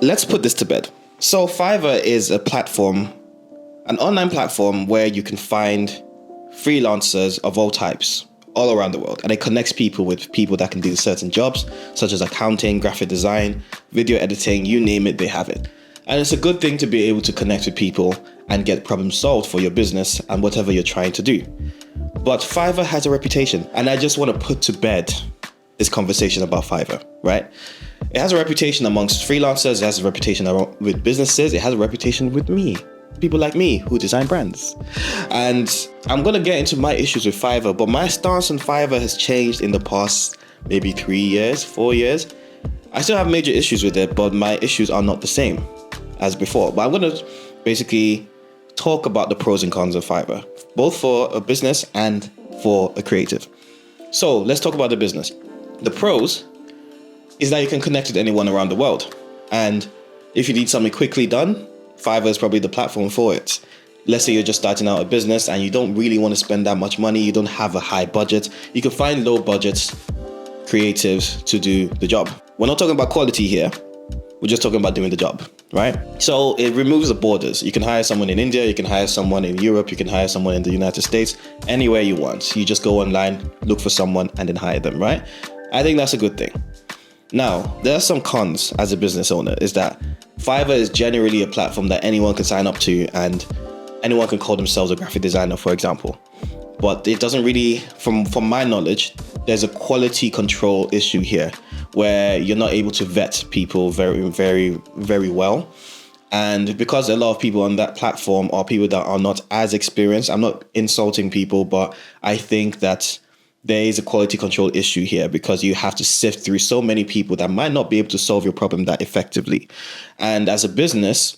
let's put this to bed. So Fiverr is a platform, an online platform where you can find freelancers of all types all around the world. And it connects people with people that can do certain jobs, such as accounting, graphic design, video editing, you name it, they have it. And it's a good thing to be able to connect with people and get problems solved for your business and whatever you're trying to do. But Fiverr has a reputation, and I just want to put to bed this conversation about Fiverr, right? It has a reputation amongst freelancers, it has a reputation with businesses, it has a reputation with me, people like me who design brands. And I'm going to get into my issues with Fiverr, but my stance on Fiverr has changed in the past maybe 3 years, 4 years. I still have major issues with it, but my issues are not the same as before. But I'm going to basically talk about the pros and cons of Fiverr, both for a business and for a creative. So let's talk about the business. The pros is that you can connect with anyone around the world. And if you need something quickly done, Fiverr is probably the platform for it. Let's say you're just starting out a business and you don't really want to spend that much money, you don't have a high budget, you can find low budget creatives to do the job. We're not talking about quality here, we're just talking about doing the job, right? So it removes the borders. You can hire someone in India, you can hire someone in Europe, you can hire someone in the United States, anywhere you want. You just go online, look for someone and then hire them, right? I think that's a good thing. Now, there are some cons as a business owner, is that Fiverr is generally a platform that anyone can sign up to and anyone can call themselves a graphic designer, for example. But it doesn't really, from my knowledge, there's a quality control issue here where you're not able to vet people very, very, very well. And because a lot of people on that platform are people that are not as experienced, I'm not insulting people, but I think that there is a quality control issue here because you have to sift through so many people that might not be able to solve your problem that effectively. And as a business,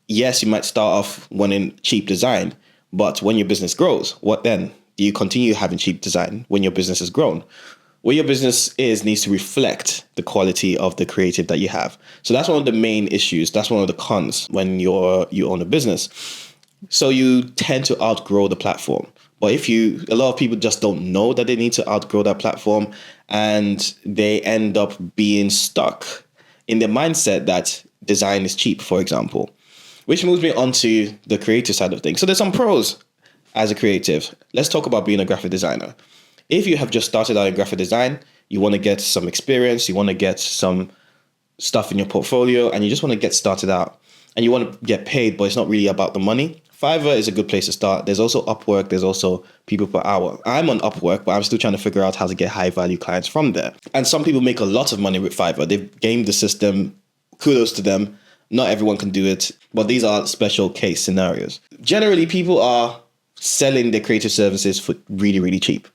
yes, you might start off wanting cheap design, but when your business grows, what then? Do you continue having cheap design when your business has grown? Where your business is needs to reflect the quality of the creative that you have. So that's one of the main issues. That's one of the cons when you own a business. So you tend to outgrow the platform. But a lot of people just don't know that they need to outgrow that platform and they end up being stuck in the mindset that design is cheap, for example, which moves me on to the creative side of things. So there's some pros as a creative. Let's talk about being a graphic designer. If you have just started out in graphic design, you want to get some experience, you want to get some stuff in your portfolio, and you just want to get started out and you want to get paid, but it's not really about the money. Fiverr is a good place to start. There's also Upwork. There's also people per hour. I'm on Upwork, but I'm still trying to figure out how to get high value clients from there. And some people make a lot of money with Fiverr. They've gamed the system. Kudos to them. Not everyone can do it, but these are special case scenarios. Generally, people are selling their creative services for really, really cheap.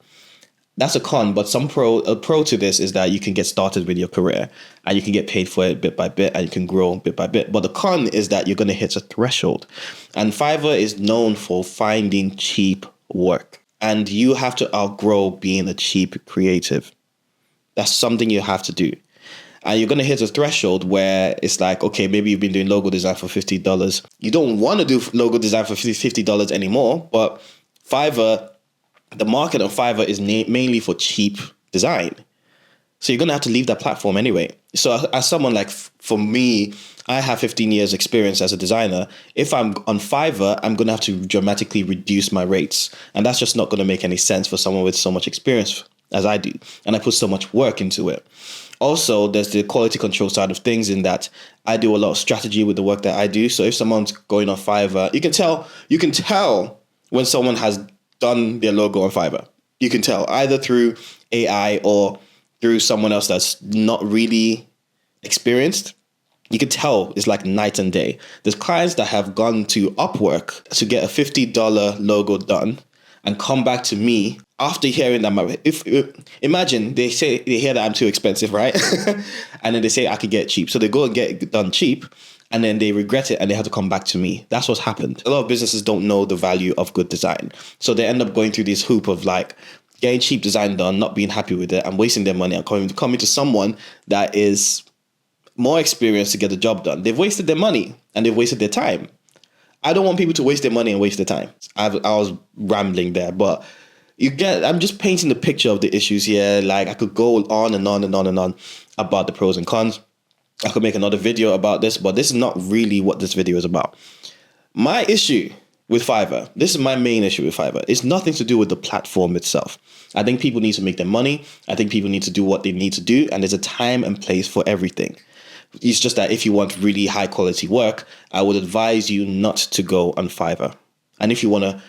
That's a con, but a pro to this is that you can get started with your career and you can get paid for it bit by bit and you can grow bit by bit. But the con is that you're going to hit a threshold. And Fiverr is known for finding cheap work. And you have to outgrow being a cheap creative. That's something you have to do. And you're going to hit a threshold where it's like, okay, maybe you've been doing logo design for $50. You don't want to do logo design for $50 anymore, but the market on Fiverr is mainly for cheap design. So you're going to have to leave that platform anyway. So as someone like, for me, I have 15 years experience as a designer. If I'm on Fiverr, I'm going to have to dramatically reduce my rates. And that's just not going to make any sense for someone with so much experience as I do. And I put so much work into it. Also, there's the quality control side of things in that I do a lot of strategy with the work that I do. So if someone's going on Fiverr, you can tell when someone has done their logo on Fiverr. You can tell either through AI or through someone else that's not really experienced. You can tell it's like night and day. There's clients that have gone to Upwork to get a $50 logo done and come back to me after hearing that. Imagine they hear that I'm too expensive, right? And then they say I could get it cheap. So they go and get it done cheap. And then they regret it and they have to come back to me. That's what's happened. A lot of businesses don't know the value of good design. So they end up going through this hoop of like getting cheap design done, not being happy with it and wasting their money and coming to someone that is more experienced to get the job done. They've wasted their money and they've wasted their time. I don't want people to waste their money and waste their time. I was rambling there, but I'm just painting the picture of the issues here. Like I could go on and on and on and on about the pros and cons. I could make another video about this, but this is not really what this video is about. My issue with Fiverr, this is my main issue with Fiverr. It's nothing to do with the platform itself. I think people need to make their money. I think people need to do what they need to do. And there's a time and place for everything. It's just that if you want really high quality work, I would advise you not to go on Fiverr. And if you want to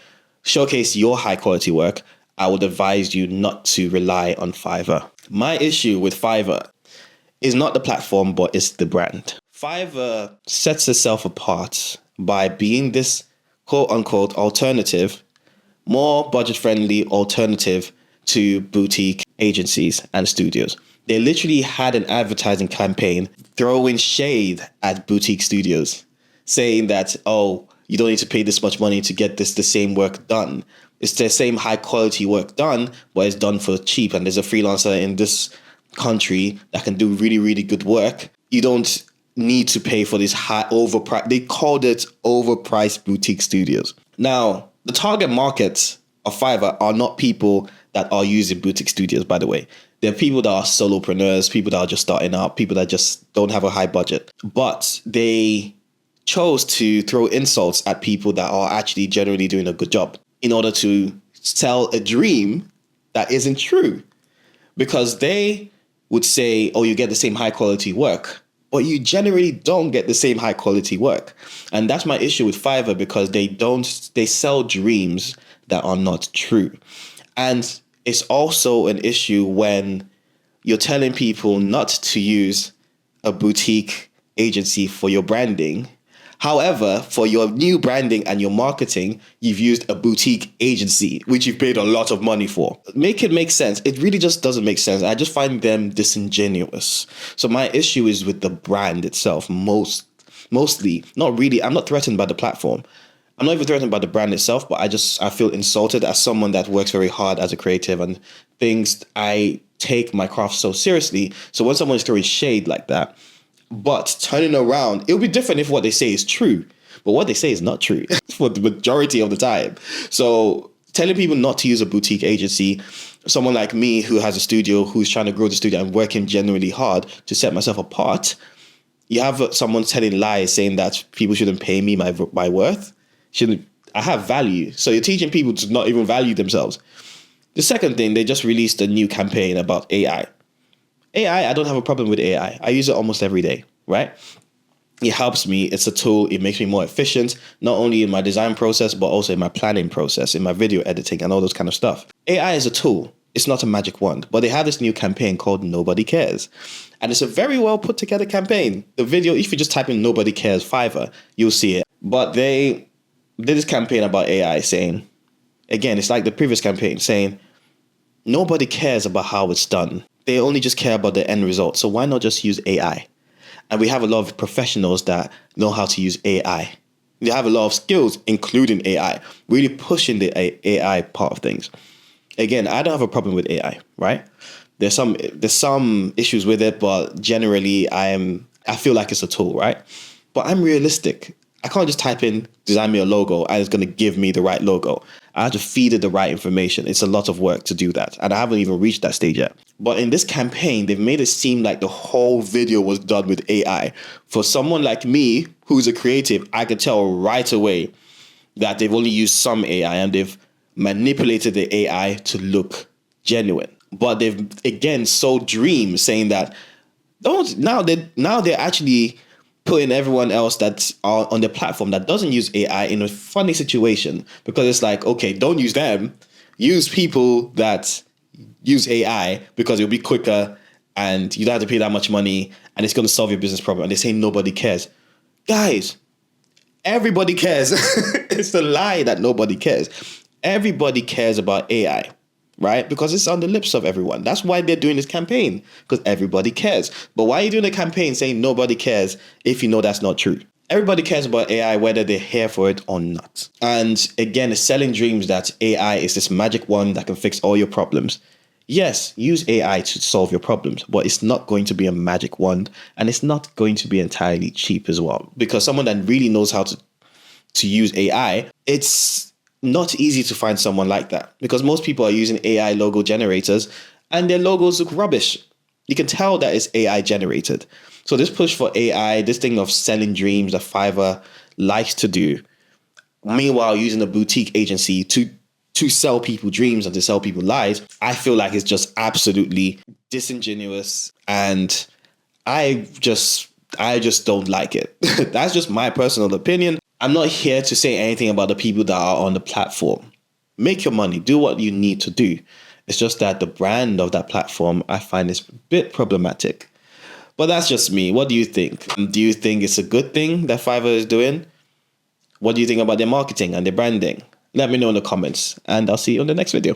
showcase your high quality work, I would advise you not to rely on Fiverr. My issue with Fiverr is not the platform, but it's the brand. Fiverr sets itself apart by being this quote unquote alternative, more budget friendly alternative to boutique agencies and studios. They literally had an advertising campaign throwing shade at boutique studios, saying that, oh, you don't need to pay this much money to get the same work done. It's the same high quality work done, but it's done for cheap. And there's a freelancer in this country that can do really, really good work. You don't need to pay for this high overpriced. They called it overpriced boutique studios. Now, the target market of Fiverr are not people that are using boutique studios, by the way. They're people that are solopreneurs, people that are just starting up, people that just don't have a high budget. But they chose to throw insults at people that are actually generally doing a good job in order to sell a dream that isn't true. Because they would say, oh, you get the same high quality work, but you generally don't get the same high quality work. And that's my issue with Fiverr, because they sell dreams that are not true. And it's also an issue when you're telling people not to use a boutique agency for your branding. However, for your new branding and your marketing, you've used a boutique agency, which you've paid a lot of money for. Make it make sense. It really just doesn't make sense. I just find them disingenuous. So my issue is with the brand itself, mostly. Not really. I'm not threatened by the platform. I'm not even threatened by the brand itself, but I feel insulted as someone that works very hard as a creative and I take my craft so seriously. So when someone is throwing shade like that, but turning around, it would be different if what they say is true. But what they say is not true for the majority of the time. So telling people not to use a boutique agency, someone like me who has a studio, who's trying to grow the studio and working genuinely hard to set myself apart, you have someone telling lies saying that people shouldn't pay me my worth. I have value. So you're teaching people to not even value themselves. The second thing, they just released a new campaign about AI. I don't have a problem with AI. I use it almost every day, right? It helps me. It's a tool. It makes me more efficient, not only in my design process, but also in my planning process, in my video editing and all those kind of stuff. AI is a tool. It's not a magic wand, but they have this new campaign called Nobody Cares. And it's a very well put together campaign. The video, if you just type in Nobody Cares Fiverr, you'll see it. But they did this campaign about AI saying, again, it's like the previous campaign saying, nobody cares about how it's done. They only just care about the end result. So why not just use AI? And we have a lot of professionals that know how to use AI. They have a lot of skills, including AI, really pushing the AI part of things. Again, I don't have a problem with AI, right? There's some issues with it, but generally I feel like it's a tool, right? But I'm realistic. I can't just type in design me a logo and it's going to give me the right logo. I have to feed it the right information. It's a lot of work to do that. And I haven't even reached that stage yet. But in this campaign, they've made it seem like the whole video was done with AI. For someone like me, who's a creative, I could tell right away that they've only used some AI and they've manipulated the AI to look genuine. But they've, again, sold dreams saying that now they're actually putting everyone else that's on the platform that doesn't use AI in a funny situation, because it's like, okay, don't use them. Use people that use AI because it'll be quicker and you don't have to pay that much money and it's going to solve your business problem. And they say nobody cares. Guys, everybody cares. It's a lie that nobody cares. Everybody cares about AI. Right? Because it's on the lips of everyone. That's why they're doing this campaign, because everybody cares. But why are you doing a campaign saying nobody cares if you know that's not true? Everybody cares about AI, whether they're here for it or not. And again, it's selling dreams that AI is this magic wand that can fix all your problems. Yes, use AI to solve your problems, but it's not going to be a magic wand, and it's not going to be entirely cheap as well. Because someone that really knows how to use AI, it's not easy to find someone like that, because most people are using AI logo generators and their logos look rubbish. You can tell that it's AI generated. So this push for AI, this thing of selling dreams that Fiverr likes to do, meanwhile using a boutique agency to sell people dreams and to sell people lies, I feel like it's just absolutely disingenuous, and I just don't like it. That's just my personal opinion. I'm not here to say anything about the people that are on the platform. Make your money, do what you need to do. It's just that the brand of that platform, I find, is a bit problematic. But that's just me. What do you think? Do you think it's a good thing that Fiverr is doing? What do you think about their marketing and their branding? Let me know in the comments, and I'll see you on the next video.